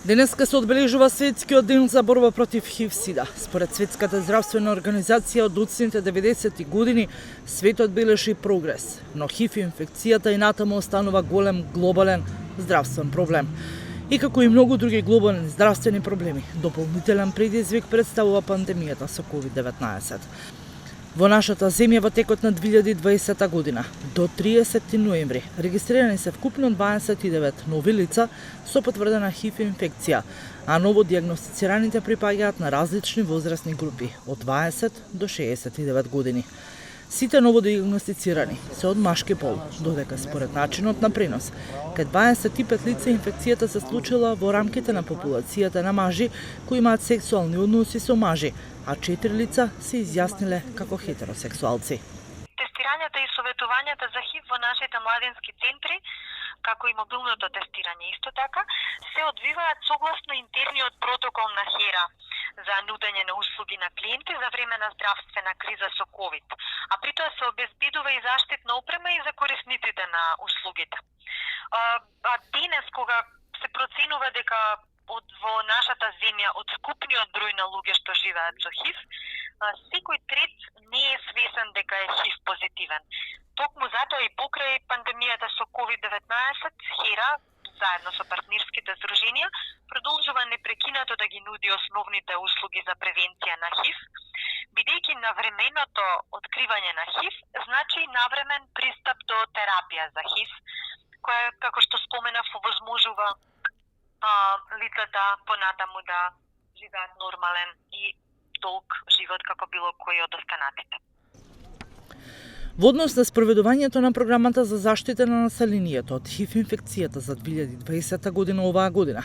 Денеска се одбележува Светскиот ден за борба против ХИВ-СИДА. Според Светската здравствена организација, од доцните 90-ти години светот бележи прогрес, но ХИВ инфекцијата и натаму останува голем глобален здравствен проблем. И како и многу други глобални здравствени проблеми, дополнителен предизвик представува пандемијата со COVID-19. Во нашата земја во текот на 2020 година до 30 ноември регистрирани се вкупно 29 нови лица со потврдена ХИВ инфекција, а ново диагностицираните припаѓаат на различни возрастни групи од 20 до 69 години. Сите ново диагностицирани се од машки пол, додека според начинот на пренос, кај 25 лица инфекцијата се случила во рамките на популацијата на мажи кои имаат сексуални односи со мажи, а 4 лица се изјасниле како хетеросексуалци. Тестирањата и советувањата за ХИВ во нашите младински центри, како и мобилното тестирање исто така, се одвиваат согласно интерниот протокол на ХЕРА за нудење на услуги на клиенти за време на здравствена криза со ковид, а при тоа се обезбедува и заштитна опрема и за корисниците на услугите. Денес, кога се проценува дека во нашата земја од скупниот број на луѓе што живеат со ХИВ, секој трет не е свесен дека е ХИВ позитивен. Токму затоа и покрај пандемијата со COVID-19, ХЕРА, заедно со партнерските здруженија, продолжува непрекинато да ги нуди основните услуги за превенција на ХИВ, бидејќи навременото откривање на ХИВ значи навремен пристап до терапија за ХИВ, која, како што споменав, овозможува лицата понатаму да живеат нормален и долг живот како било кој од останатите. Во однос на спроведувањето на програмата за заштита на населението од ХИВ инфекцијата за 2020 година оваа година,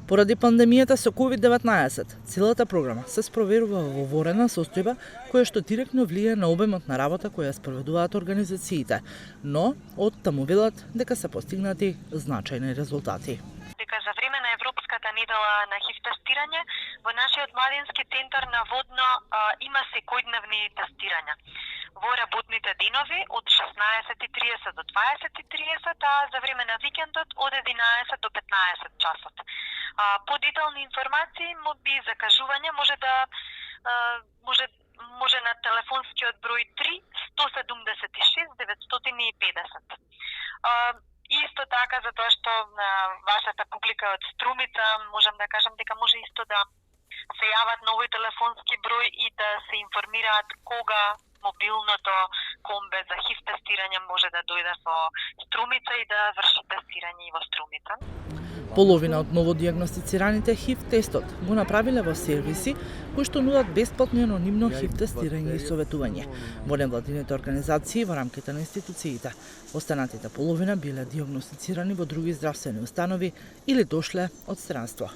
поради пандемијата со COVID-19, целата програма се спроведува во ворена состојба која што директно влијае на обемот на работа која спроведуваат организациите, но од таму велат дека се постигнати значајни резултати. Дека за време на Европската недела на ХИВ тестирање во нашиот младински центар наводно има секојдневни тестирања во работните денови од 16:30 до 20:30, а за време на викендот од 11 до 15 часот. Подетални информации, молби и закажување може на телефонскиот број 3 176 950. Исто така, затоа што на вашата публика од Струмица, можам да кажам дека може исто да се јават на овој телефонски број и да се информираат кога мобилното комбе за ХИВ тестирање може да дојде во Струмица и да врши тестирање и во Струмица. Половина од новодиагностицираните ХИВ тестот го направиле во сервиси кои што нудат бесплатно и анонимно ХИВ тестирање и советување во невладините организации во рамките на институциите. Останатите половина биле диагностицирани во други здравствени установи или дошле од странство.